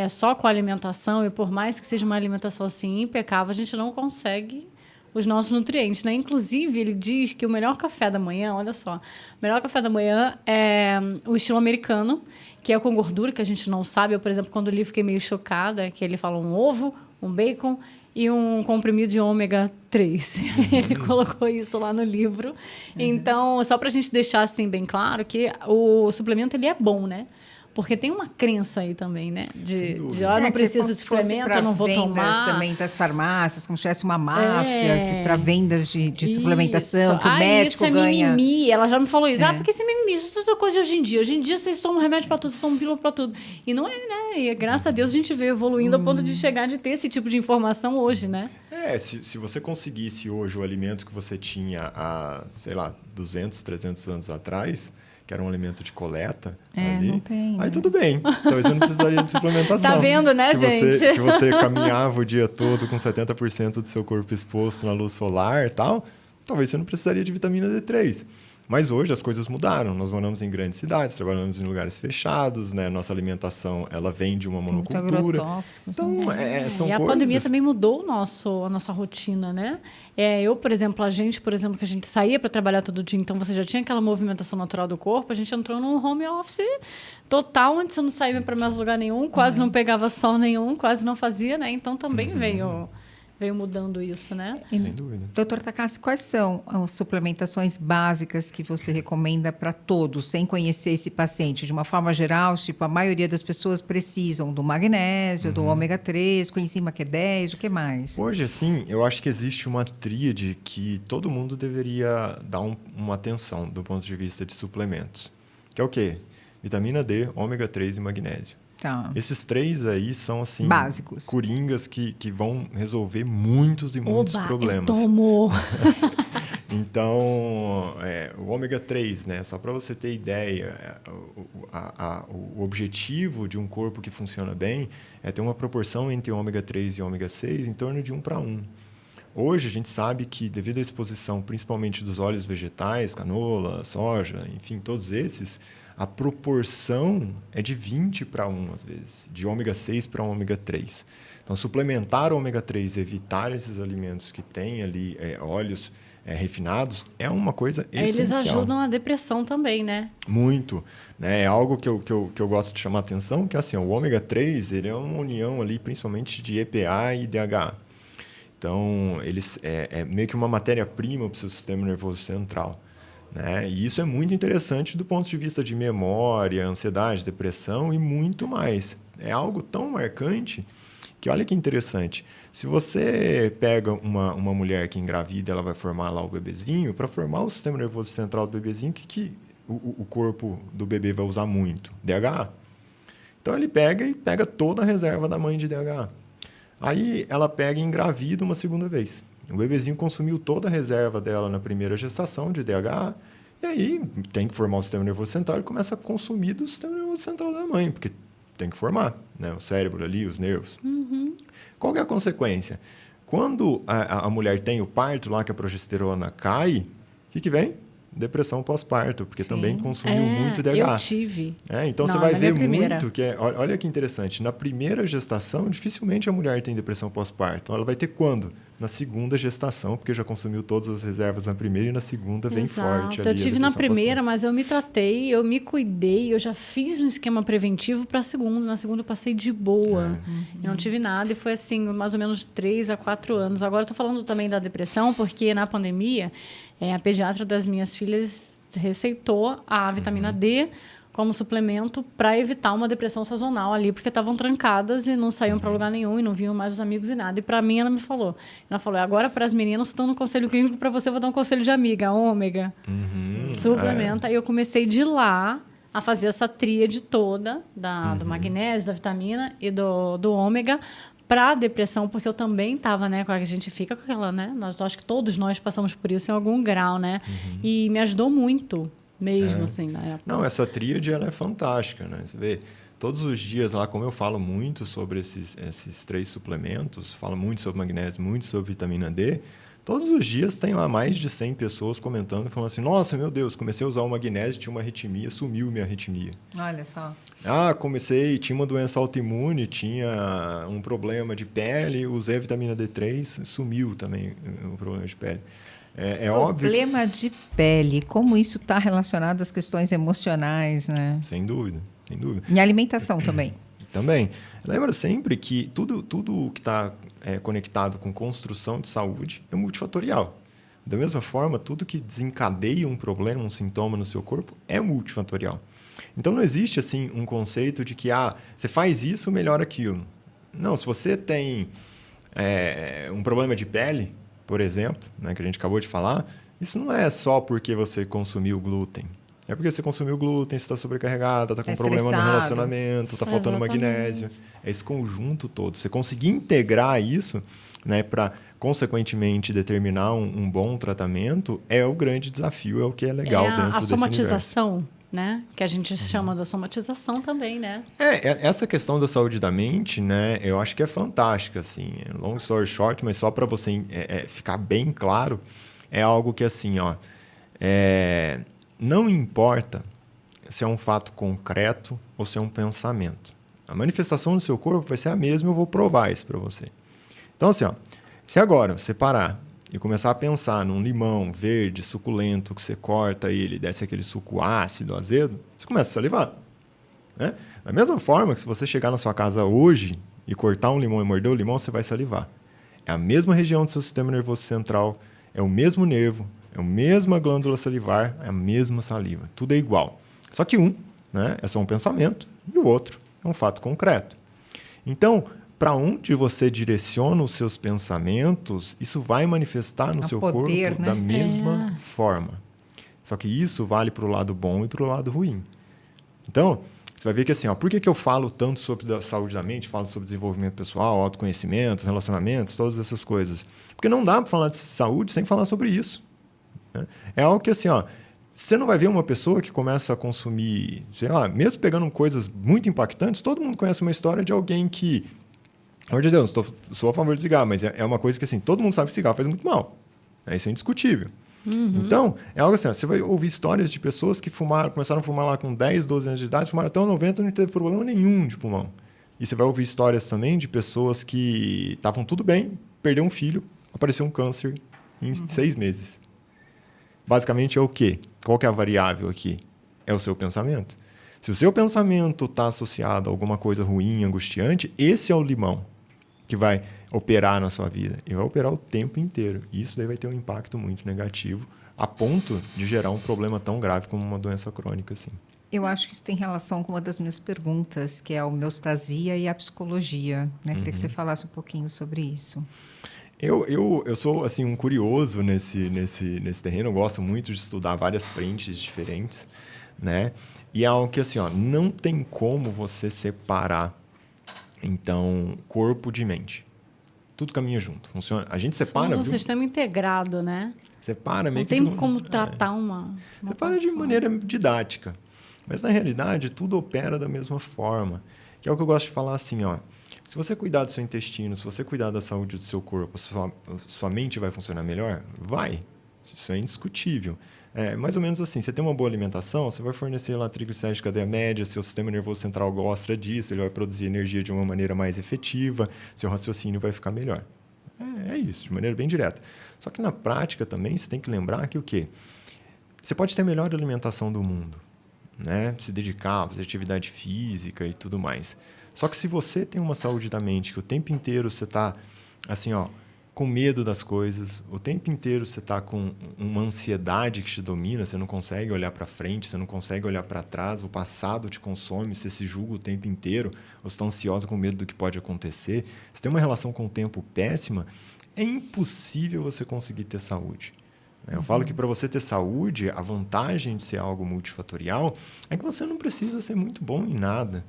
Só com a alimentação, e por mais que seja uma alimentação assim impecável, a gente não consegue os nossos nutrientes, né? Inclusive, ele diz que o melhor café da manhã, olha só, o melhor café da manhã é o estilo americano, que é com gordura, que a gente não sabe. Eu, por exemplo, quando li, fiquei meio chocada, que ele fala um ovo, um bacon e um comprimido de ômega 3. Ele colocou isso lá no livro. Então, só para a gente deixar assim bem claro que o suplemento ele é bom, né? Porque tem uma crença aí também, né? De não preciso de suplemento, eu não vou tomar. Também das farmácias, como se tivesse uma máfia para vendas de suplementação, que o médico isso é ganha. Mimimi. Ela já me falou isso. Porque isso é mimimi, isso é tudo coisa de hoje em dia. Hoje em dia vocês tomam remédio para tudo, vocês tomam pílula para tudo. E não é, né? E graças a Deus a gente veio evoluindo ao ponto de chegar de ter esse tipo de informação hoje, né? Se você conseguisse hoje o alimento que você tinha há, sei lá, 200, 300 anos atrás, que era um alimento de coleta ali, não tem, aí tudo bem. Talvez você não precisaria de suplementação. Tá vendo, né, gente? Que você caminhava o dia todo com 70% do seu corpo exposto na luz solar e tal, talvez você não precisaria de vitamina D3. Mas hoje as coisas mudaram. Nós moramos em grandes cidades, trabalhamos em lugares fechados, né? Nossa alimentação, ela vem de uma monocultura. Então, são e a coisas... pandemia também mudou a nossa rotina, né? Por exemplo, que a gente saía para trabalhar todo dia, então você já tinha aquela movimentação natural do corpo, a gente entrou num home office total, onde você não saía para mais lugar nenhum, quase não pegava sol nenhum, quase não fazia, né? Então também veio mudando isso, né? Sem dúvida. Doutor Takassi, quais são as suplementações básicas que você recomenda para todos, sem conhecer esse paciente? De uma forma geral, tipo, a maioria das pessoas precisam do magnésio, do ômega 3, coenzima Q10, o que mais? Hoje, assim, eu acho que existe uma tríade que todo mundo deveria dar uma atenção do ponto de vista de suplementos. Que é o quê? Vitamina D, ômega 3 e magnésio. Tá. Esses três aí são, assim, básicos, coringas que vão resolver muitos e muitos problemas. Tomou! Então, o ômega 3, né? Só para você ter ideia, o objetivo de um corpo que funciona bem é ter uma proporção entre ômega 3 e ômega 6 em torno de 1:1. Hoje, a gente sabe que, devido à exposição, principalmente dos óleos vegetais, canola, soja, enfim, todos esses, a proporção é de 20:1, às vezes, de ômega 6 para ômega 3. Então, suplementar o ômega 3 e evitar esses alimentos que têm ali óleos refinados é uma coisa essencial. Eles ajudam a depressão também, né? Muito. Né? É algo que eu gosto de chamar a atenção, que assim, o ômega 3 ele é uma união ali, principalmente de EPA e DHA. Então, eles é meio que uma matéria-prima para o seu sistema nervoso central. Né? E isso é muito interessante do ponto de vista de memória, ansiedade, depressão e muito mais. É algo tão marcante que, olha que interessante, se você pega uma mulher que engravida, ela vai formar lá o bebezinho, para formar o sistema nervoso central do bebezinho, o que o corpo do bebê vai usar muito? DHA. Então, ele pega toda a reserva da mãe de DHA. Aí ela pega e engravida uma segunda vez. O bebezinho consumiu toda a reserva dela na primeira gestação de DHA, e aí tem que formar o sistema nervoso central e começa a consumir do sistema nervoso central da mãe, porque tem que formar, né? O cérebro ali, os nervos. Uhum. Qual que é a consequência? Quando a mulher tem o parto lá, que a progesterona cai, o que vem? Depressão pós-parto, porque também consumiu muito DHA. Eu tive. Então, você vai ver muito que... olha que interessante. Na primeira gestação, dificilmente a mulher tem depressão pós-parto. Ela vai ter quando? Na segunda gestação, porque já consumiu todas as reservas na primeira e na segunda vem forte. Eu tive na primeira, mas eu me tratei, eu me cuidei, eu já fiz um esquema preventivo para a segunda. Na segunda eu passei de boa. Eu não tive nada e foi assim, mais ou menos 3 a 4 anos. Agora eu tô falando também da depressão, porque na pandemia... a pediatra das minhas filhas receitou a vitamina D como suplemento para evitar uma depressão sazonal ali, porque estavam trancadas e não saíam para lugar nenhum e não viam mais os amigos e nada. E para mim, ela falou, agora para as meninas, estou dando conselho clínico, para você vou dar um conselho de amiga, ômega, suplementa. E eu comecei de lá a fazer essa tríade toda do magnésio, da vitamina e do ômega, para a depressão, porque eu também estava, né? A gente fica com aquela, né? Acho que todos nós passamos por isso em algum grau, né? E me ajudou muito, mesmo assim, na época. Não, essa tríade, ela é fantástica, né? Você vê, todos os dias lá, como eu falo muito sobre esses 3 suplementos, falo muito sobre magnésio, muito sobre vitamina D, todos os dias tem lá mais de 100 pessoas comentando, falando assim, nossa, meu Deus, comecei a usar o magnésio, tinha uma arritmia, sumiu minha arritmia. Olha só. Tinha uma doença autoimune, tinha um problema de pele, usei a vitamina D3, sumiu também o problema de pele. É óbvio. Problema de pele, como isso está relacionado às questões emocionais, né? Sem dúvida, sem dúvida. E alimentação também. Também. Lembra sempre que tudo que está conectado com construção de saúde é multifatorial. Da mesma forma, tudo que desencadeia um problema, um sintoma no seu corpo é multifatorial. Então, não existe assim um conceito de que você faz isso, melhora aquilo. Não, se você tem um problema de pele, por exemplo, né, que a gente acabou de falar, isso não é só porque você consumiu glúten. É porque você consumiu glúten, você está sobrecarregada, está com problema no relacionamento, está faltando magnésio. É esse conjunto todo. Você conseguir integrar isso, né, para, consequentemente, determinar um bom tratamento é o grande desafio, é o que é legal dentro desse universo. A somatização, né? Que a gente chama da somatização também, né? Essa questão da saúde da mente, né? Eu acho que é fantástica, assim. Long story short, mas só para você ficar bem claro, é algo que, assim, não importa se é um fato concreto ou se é um pensamento. A manifestação do seu corpo vai ser a mesma, eu vou provar isso para você. Então, assim, se agora você parar e começar a pensar num limão verde, suculento, que você corta ele, desce aquele suco ácido, azedo, você começa a salivar. Né? Da mesma forma que se você chegar na sua casa hoje e cortar um limão e morder o limão, você vai salivar. É a mesma região do seu sistema nervoso central, é o mesmo nervo, é a mesma glândula salivar, é a mesma saliva. Tudo é igual. Só que né, é só um pensamento e o outro é um fato concreto. Então, para onde você direciona os seus pensamentos, isso vai manifestar no seu corpo, né, da mesma forma. Só que isso vale para o lado bom e para o lado ruim. Então, você vai ver que assim, por que eu falo tanto sobre a saúde da mente, falo sobre desenvolvimento pessoal, autoconhecimento, relacionamentos, todas essas coisas? Porque não dá para falar de saúde sem falar sobre isso. né? É algo que, assim, ó, você não vai ver uma pessoa que começa a consumir, sei lá, mesmo pegando coisas muito impactantes, todo mundo conhece uma história de alguém que, pelo amor de Deus, sou a favor de cigarro, mas é uma coisa que, assim, todo mundo sabe que cigarro faz muito mal. Isso é indiscutível. Então, é algo assim, ó, você vai ouvir histórias de pessoas que começaram a fumar lá com 10, 12 anos de idade, fumaram até os 90 e não teve problema nenhum de pulmão. E você vai ouvir histórias também de pessoas que estavam tudo bem, perdeu um filho, apareceu um câncer em 6 meses. Basicamente é o quê? Qual que é a variável aqui? É o seu pensamento. Se o seu pensamento está associado a alguma coisa ruim, angustiante, esse é o limão que vai operar na sua vida. E vai operar o tempo inteiro. E isso daí vai ter um impacto muito negativo, a ponto de gerar um problema tão grave como uma doença crônica, assim. Eu acho que isso tem relação com uma das minhas perguntas, que é a homeostasia e a psicologia, né? Queria que você falasse um pouquinho sobre isso. Eu sou assim, um curioso nesse terreno. Eu gosto muito de estudar várias frentes diferentes, né? E é algo que, assim, ó, não tem como você separar, então, corpo de mente. Tudo caminha junto. Funciona. A gente separa... Somos um sistema integrado, né? Separa meio não que... tem como tratar uma separa de maneira didática. Mas, na realidade, tudo opera da mesma forma. Que é o que eu gosto de falar assim, ó. Se você cuidar do seu intestino, se você cuidar da saúde do seu corpo, sua mente vai funcionar melhor? Vai. Isso é indiscutível. É mais ou menos assim, você tem uma boa alimentação, você vai fornecer lá triglicéridos de cadeia média, seu sistema nervoso central gosta disso, ele vai produzir energia de uma maneira mais efetiva, seu raciocínio vai ficar melhor. É isso, de maneira bem direta. Só que na prática também, você tem que lembrar que o quê? Você pode ter a melhor alimentação do mundo, né? Se dedicar, fazer atividade física e tudo mais. Só que se você tem uma saúde da mente, que o tempo inteiro você está assim, ó, com medo das coisas, o tempo inteiro você está com uma ansiedade que te domina, você não consegue olhar para frente, você não consegue olhar para trás, o passado te consome, você se julga o tempo inteiro, você está ansioso com medo do que pode acontecer, você tem uma relação com o tempo péssima, é impossível você conseguir ter saúde. Eu falo que para você ter saúde, a vantagem de ser algo multifatorial é que você não precisa ser muito bom em nada,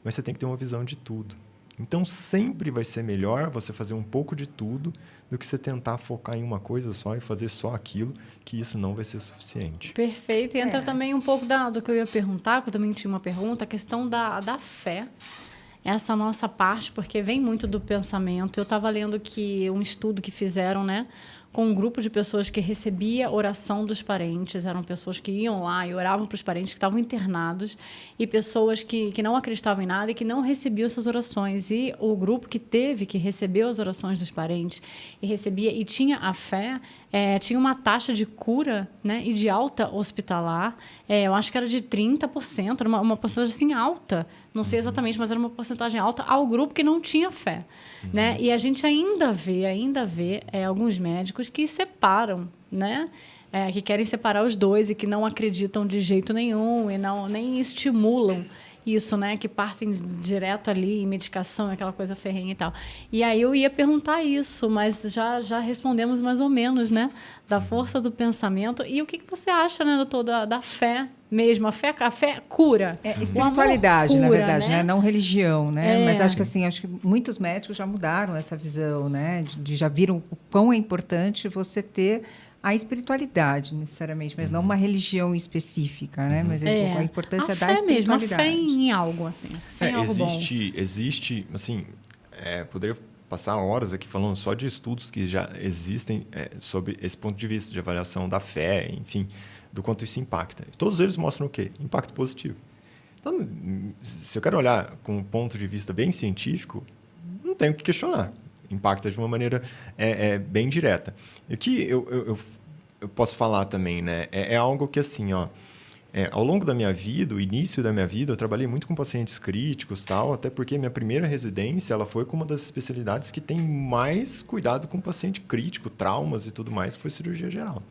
mas você tem que ter uma visão de tudo. Então, sempre vai ser melhor você fazer um pouco de tudo do que você tentar focar em uma coisa só e fazer só aquilo, que isso não vai ser suficiente. Perfeito. E entra também um pouco do que eu ia perguntar, que eu também tinha uma pergunta, a questão da fé. Essa nossa parte, porque vem muito do pensamento. Eu estava lendo que um estudo que fizeram, né, com um grupo de pessoas que recebia oração dos parentes, eram pessoas que iam lá e oravam para os parentes que estavam internados, e pessoas que não acreditavam em nada e que não recebiam essas orações. E o grupo que recebeu as orações dos parentes e recebia e tinha a fé, tinha uma taxa de cura, né, e de alta hospitalar, eu acho que era de 30%, era uma porcentagem assim alta, não sei exatamente, mas era uma porcentagem alta ao grupo que não tinha fé. Né? E a gente ainda vê alguns médicos que separam, né? Que querem separar os dois e que não acreditam de jeito nenhum e nem estimulam isso, né? Que partem direto ali em medicação, aquela coisa ferrenha e tal. E aí eu ia perguntar isso, mas já respondemos mais ou menos, né? Da força do pensamento. E o que você acha, né, doutor, da fé mesmo? A fé cura. Espiritualidade, cura, na verdade, né? Não religião, né? Mas acho que muitos médicos já mudaram essa visão, né? Já viram o quão é importante você ter a espiritualidade, necessariamente, mas não uma religião específica, né? Mas a importância da espiritualidade. A fé em algo, assim. Em algo existe, assim, poderia passar horas aqui falando só de estudos que já existem sobre esse ponto de vista de avaliação da fé, enfim, do quanto isso impacta. Todos eles mostram o quê? Impacto positivo. Então, se eu quero olhar com um ponto de vista bem científico, não tenho o que questionar. Impacta de uma maneira bem direta. E o que eu posso falar também, né? É algo que, assim, ó, ao longo da minha vida, o início da minha vida, eu trabalhei muito com pacientes críticos, tal, até porque minha primeira residência ela foi com uma das especialidades que tem mais cuidado com paciente crítico, traumas e tudo mais, que foi cirurgia geral.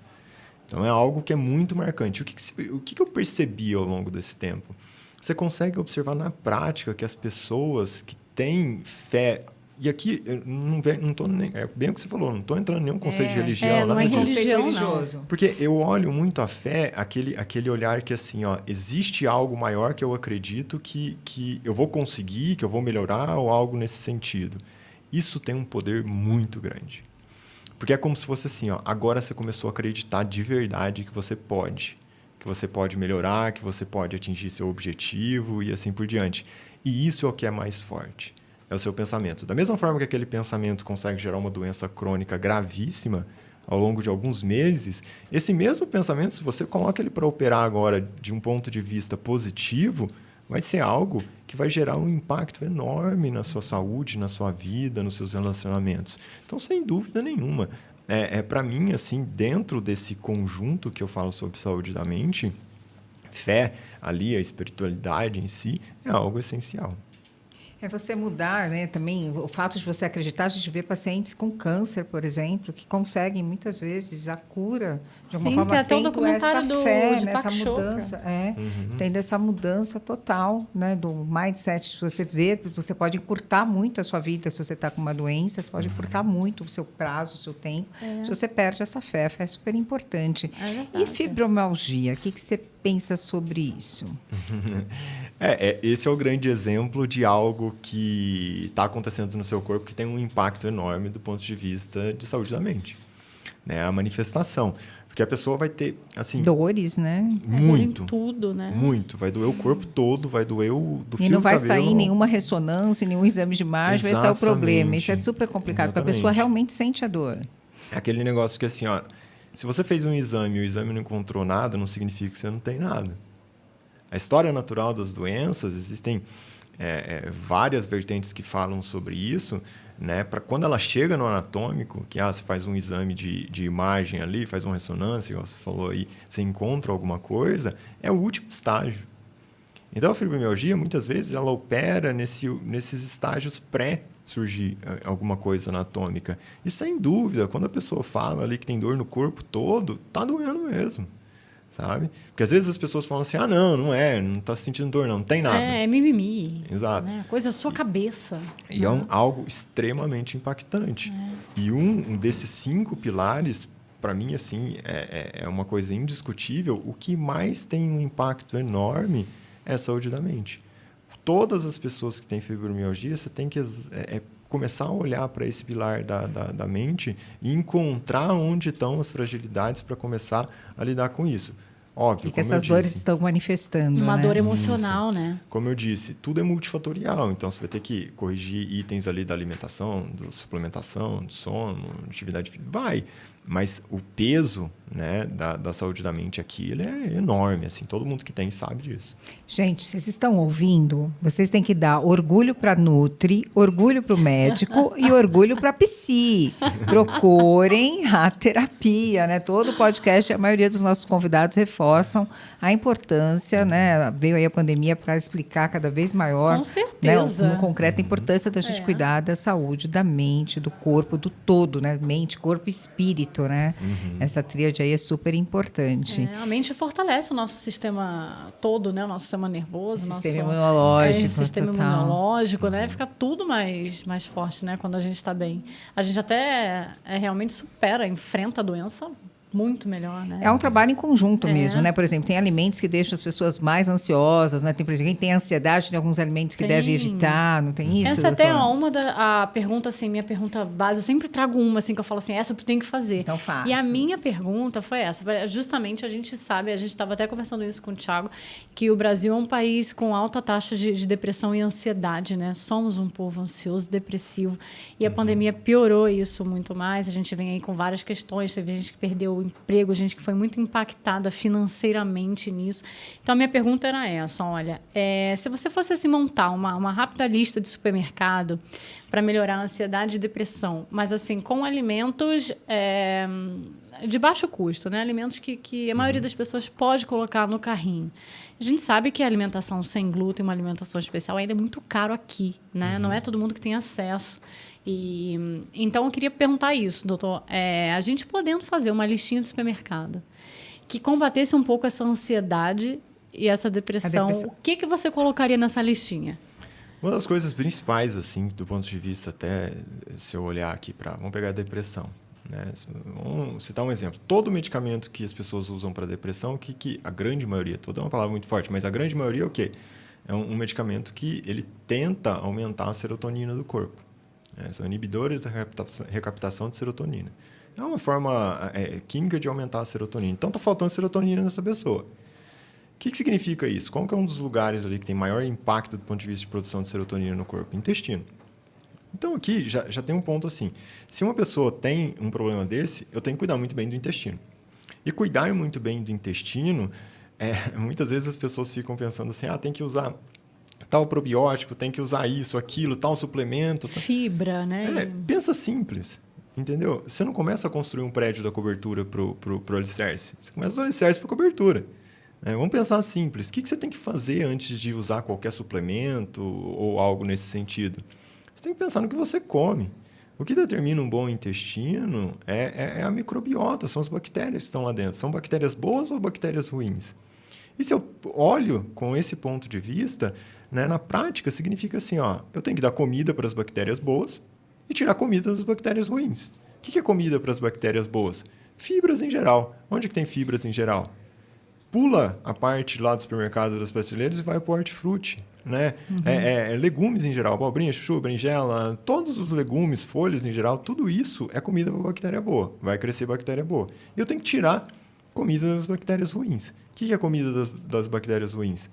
Então, é algo que é muito marcante. O que eu percebi ao longo desse tempo? Você consegue observar na prática que as pessoas que têm fé... E aqui, eu não estou nem... bem o que você falou, não estou entrando em nenhum conceito de religião. Não é religião, religioso. Porque eu olho muito a fé, aquele olhar que, assim, ó, existe algo maior que eu acredito que eu vou conseguir, que eu vou melhorar, ou algo nesse sentido. Isso tem um poder muito grande. Porque é como se fosse assim, ó, agora você começou a acreditar de verdade que você pode melhorar, que você pode atingir seu objetivo e assim por diante. E isso é o que é mais forte, é o seu pensamento. Da mesma forma que aquele pensamento consegue gerar uma doença crônica gravíssima ao longo de alguns meses, esse mesmo pensamento, se você coloca ele para operar agora de um ponto de vista positivo, vai ser algo que vai gerar um impacto enorme na sua saúde, na sua vida, nos seus relacionamentos. Então, sem dúvida nenhuma, para mim, assim, dentro desse conjunto que eu falo sobre saúde da mente, fé ali, a espiritualidade em si, é algo essencial. É você mudar, né? Também o fato de você acreditar, a gente vê pacientes com câncer, por exemplo, que conseguem muitas vezes a cura de alguma forma, tem até um tendo essa documentário fé, de nessa Pak Chopra. mudança, tendo essa mudança total, né, do mindset. Se você vê, você pode encurtar muito a sua vida se você está com uma doença, você pode encurtar muito o seu prazo, o seu tempo. Se você perde essa fé, a fé é super importante. E fibromialgia, o que você pensa sobre isso? Esse é o grande exemplo de algo que está acontecendo no seu corpo que tem um impacto enorme do ponto de vista de saúde da mente, né? A manifestação. Porque a pessoa vai ter, assim... dores, né? Muito. Tudo, né? Muito. Vai doer o corpo todo, vai doer do fio do cabelo. E não vai sair nenhuma ressonância, nenhum exame de imagem, vai sair o problema. Isso é super complicado, porque a pessoa realmente sente a dor. É aquele negócio que, assim, ó, se você fez um exame e o exame não encontrou nada, não significa que você não tem nada. A história natural das doenças, existem várias vertentes que falam sobre isso, né? Para quando ela chega no anatômico, que você faz um exame de imagem ali, faz uma ressonância, igual você falou aí, você encontra alguma coisa, é o último estágio. Então, a fibromialgia, muitas vezes, ela opera nesses estágios pré-surgir alguma coisa anatômica. E, sem dúvida, quando a pessoa fala ali que tem dor no corpo todo, tá doendo mesmo. Sabe? Porque às vezes as pessoas falam assim, não está sentindo dor, não tem nada. É mimimi. Exato. Né? Coisa da sua cabeça. E é algo extremamente impactante. E um desses 5 pilares, para mim, assim, é uma coisa indiscutível. O que mais tem um impacto enorme é a saúde da mente. Todas as pessoas que têm fibromialgia, você tem que começar a olhar para esse pilar da mente e encontrar onde estão as fragilidades para começar a lidar com isso. Óbvio, que essas dores estão manifestando. Uma né? dor emocional, né? Como eu disse, tudo é multifatorial. Então, você vai ter que corrigir itens ali da alimentação, da suplementação, do sono, atividade física. Vai. Mas o peso, né, da saúde da mente aqui, ele é enorme. Assim, todo mundo que tem sabe disso. Gente, vocês estão ouvindo? Vocês têm que dar orgulho para Nutri, orgulho para o médico e orgulho para a psi. Procurem a terapia, né? Todo podcast, a maioria dos nossos convidados reforçam a importância, né? Veio aí a pandemia para explicar cada vez maior. Com certeza. Né, no concreto, a importância da gente cuidar da saúde, da mente, do corpo, do todo, né? Mente, corpo e espírito, né? Essa tríade aí é super importante. A mente fortalece o nosso sistema todo, né? O nosso sistema nervoso, sistema imunológico. Sistema imunológico, né? Fica tudo mais forte, né? Quando a gente está bem. A gente até realmente enfrenta a doença muito melhor, né? É um trabalho em conjunto mesmo, né? Por exemplo, tem alimentos que deixam as pessoas mais ansiosas, né? Tem, por exemplo, quem tem ansiedade, tem alguns alimentos que deve evitar, não tem isso? Essa até é a pergunta, assim, minha pergunta base, eu sempre trago uma, assim, que eu falo assim, essa eu tenho que fazer. Então faça. E a minha pergunta foi essa, justamente a gente sabe, a gente estava até conversando isso com o Thiago, que o Brasil é um país com alta taxa de depressão e ansiedade, né? Somos um povo ansioso, depressivo, e a pandemia piorou isso muito mais, a gente vem aí com várias questões, teve gente que perdeu o emprego, gente que foi muito impactada financeiramente nisso. Então, a minha pergunta era essa, olha, se você fosse assim, montar uma rápida lista de supermercado para melhorar a ansiedade e depressão, mas assim, com alimentos de baixo custo, né? Alimentos que a maioria das pessoas pode colocar no carrinho. A gente sabe que a alimentação sem glúten, uma alimentação especial, ainda é muito caro aqui, né? Não é todo mundo que tem acesso. Então, eu queria perguntar isso, doutor. A gente podendo fazer uma listinha de supermercado que combatesse um pouco essa ansiedade e essa depressão, o que você colocaria nessa listinha? Uma das coisas principais, assim, do ponto de vista até, se eu olhar aqui vamos pegar a depressão, né? Vamos citar um exemplo. Todo medicamento que as pessoas usam para depressão, que a grande maioria, toda é uma palavra muito forte, mas a grande maioria é o quê? É um medicamento que ele tenta aumentar a serotonina do corpo. São inibidores da recaptação de serotonina. É uma forma química de aumentar a serotonina. Então, está faltando serotonina nessa pessoa. O que significa isso? Qual que é um dos lugares ali que tem maior impacto do ponto de vista de produção de serotonina no corpo? Intestino. Então, aqui já tem um ponto assim. Se uma pessoa tem um problema desse, eu tenho que cuidar muito bem do intestino. E cuidar muito bem do intestino, muitas vezes as pessoas ficam pensando assim, tem que usar tal probiótico, tem que usar isso, aquilo, tal suplemento. Fibra, né? Pensa simples. Entendeu? Você não começa a construir um prédio da cobertura para o alicerce. Você começa do alicerce para a cobertura. Vamos pensar simples. O que você tem que fazer antes de usar qualquer suplemento ou algo nesse sentido? Você tem que pensar no que você come. O que determina um bom intestino é a microbiota, são as bactérias que estão lá dentro. São bactérias boas ou bactérias ruins? E se eu olho com esse ponto de vista, na prática significa assim, eu tenho que dar comida para as bactérias boas e tirar comida das bactérias ruins. O que é comida para as bactérias boas? Fibras em geral. Onde que tem fibras em geral? Pula a parte lá do supermercado das prateleiras e vai para o hortifruti. Né? Legumes em geral, abobrinha, chuchu, berinjela, todos os legumes, folhas em geral, tudo isso é comida para bactéria boa. Vai crescer bactéria boa. E eu tenho que tirar comida das bactérias ruins. O que é comida das bactérias ruins?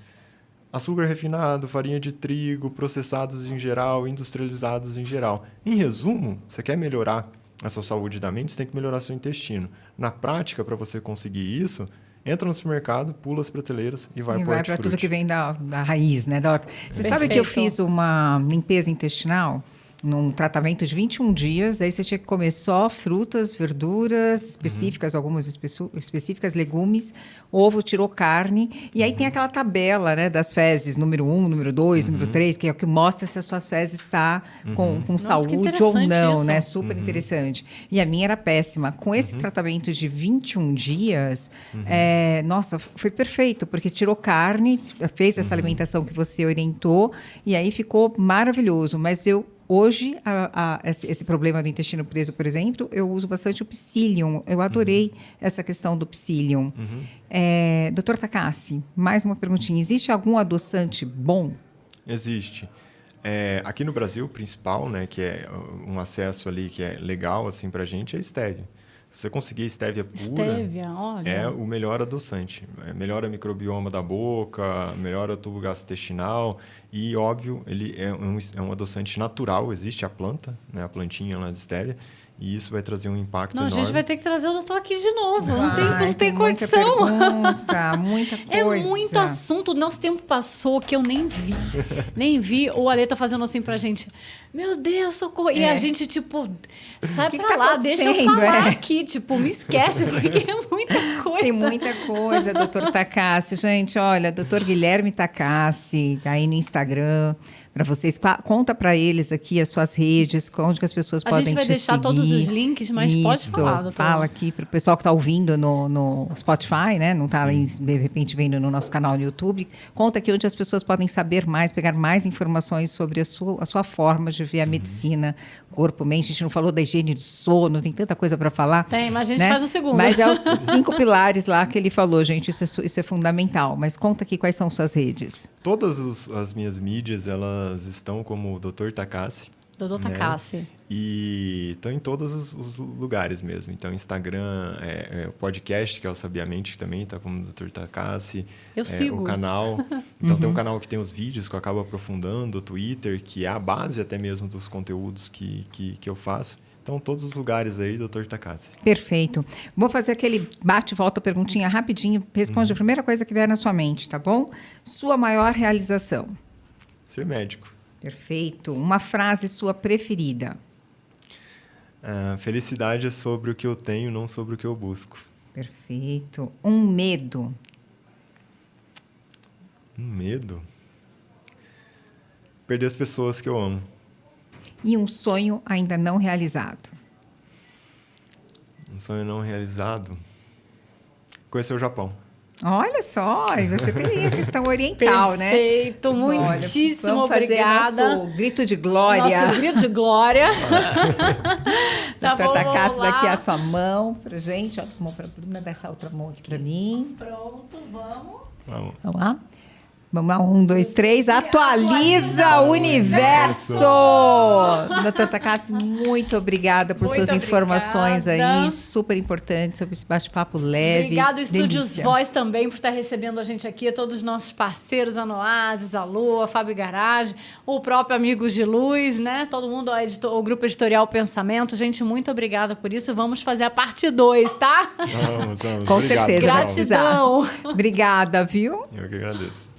Açúcar refinado, farinha de trigo, processados em geral, industrializados em geral. Em resumo, você quer melhorar a sua saúde da mente, você tem que melhorar seu intestino. Na prática, para você conseguir isso, entra no supermercado, pula as prateleiras e vai para o hortifruti. Vai para tudo que vem da raiz, né, Dora? Você sabe que eu fiz uma limpeza intestinal num tratamento de 21 dias, aí você tinha que comer só frutas, verduras específicas, algumas específicas, legumes, ovo, tirou carne, e aí tem aquela tabela, né, das fezes, número 1, número 2, número 3, que é o que mostra se a sua fezes está com saúde ou não, isso. né? Super interessante. E a minha era péssima. Com esse tratamento de 21 dias, nossa, foi perfeito, porque você tirou carne, fez essa alimentação que você orientou, e aí ficou maravilhoso. Mas hoje, esse problema do intestino preso, por exemplo, eu uso bastante o psyllium. Eu adorei essa questão do psyllium. Dr. Takassi, mais uma perguntinha. Existe algum adoçante bom? Existe. Aqui no Brasil, o principal, né, que é um acesso ali que é legal assim, para a gente, é stevia. Se você conseguir stevia pura, olha. é o melhor adoçante. Melhora o microbioma da boca, melhora o tubo gastrointestinal e, óbvio, ele é um adoçante natural. Existe a planta, né, a plantinha lá de stevia, e isso vai trazer um impacto enorme. A gente vai ter que trazer o doutor aqui de novo. Não tem condição. Muita coisa. É muito assunto. Nosso tempo passou que eu nem vi. Nem vi. O Ale tá fazendo assim pra gente. Meu Deus, socorro. E a gente, tipo, sai pra tá lá, deixa eu falar aqui. Tipo, me esquece, porque é muita coisa. Tem muita coisa, doutor Takassi. Gente, olha, doutor Guilherme Takassi, tá aí no Instagram. Para vocês, conta para eles aqui as suas redes, onde que as pessoas podem te seguir. A gente vai deixar todos os links, mas pode falar, doutor. Fala aqui para o pessoal que está ouvindo no Spotify, né? Não está de repente vendo no nosso canal no YouTube. Conta aqui onde as pessoas podem saber mais, pegar mais informações sobre a sua forma de ver a medicina, corpo, mente. A gente não falou da higiene do sono, tem tanta coisa para falar. Tem, mas a gente faz o segundo. Mas é os 5 pilares lá que ele falou, gente, isso é fundamental. Mas conta aqui quais são suas redes. Todas as minhas mídias, elas estão como Dr. Takassi. Dr. Takassi. E estão em todos os lugares mesmo. Então, Instagram, o podcast, que é o Sabiamente, que também está como Dr. Takassi. Eu sigo. O canal. Então, tem um canal que tem os vídeos que eu acabo aprofundando, o Twitter, que é a base até mesmo dos conteúdos que eu faço. Então, todos os lugares aí, Dr. Takassi. Perfeito. Vou fazer aquele bate-volta, perguntinha rapidinho. Responde a primeira coisa que vier na sua mente, tá bom? Sua maior realização? Ser médico. Perfeito. Uma frase sua preferida? Felicidade é sobre o que eu tenho, não sobre o que eu busco. Perfeito. Um medo? Um medo? Perder as pessoas que eu amo. E um sonho ainda não realizado? Um sonho não realizado? Conhecer o Japão. Olha só, e você tem a questão oriental, Perfeito, né? Perfeito, muitíssimo vamos obrigada. Fazer nosso grito de glória. Nosso grito de glória. Doutor Takassi, daqui a sua mão pra gente. Ó, mão pra Bruna, dá essa outra mão aqui pra mim. Pronto, vamos. Vamos lá. Vamos lá, 1, 2, 3. Atualiza o universo! Doutor Takassi, muito obrigada por suas informações aí, super importantes sobre esse bate-papo leve. Obrigado, Estúdios Voz, também, por estar recebendo a gente aqui, todos os nossos parceiros, a Noasis, a Lu, a Fábio Garage, o próprio Amigos de Luz, né? Todo mundo, o Grupo Editorial Pensamento. Gente, muito obrigada por isso. Vamos fazer a parte 2, tá? Vamos. Com certeza. Gratidão. Obrigada, viu? Eu que agradeço.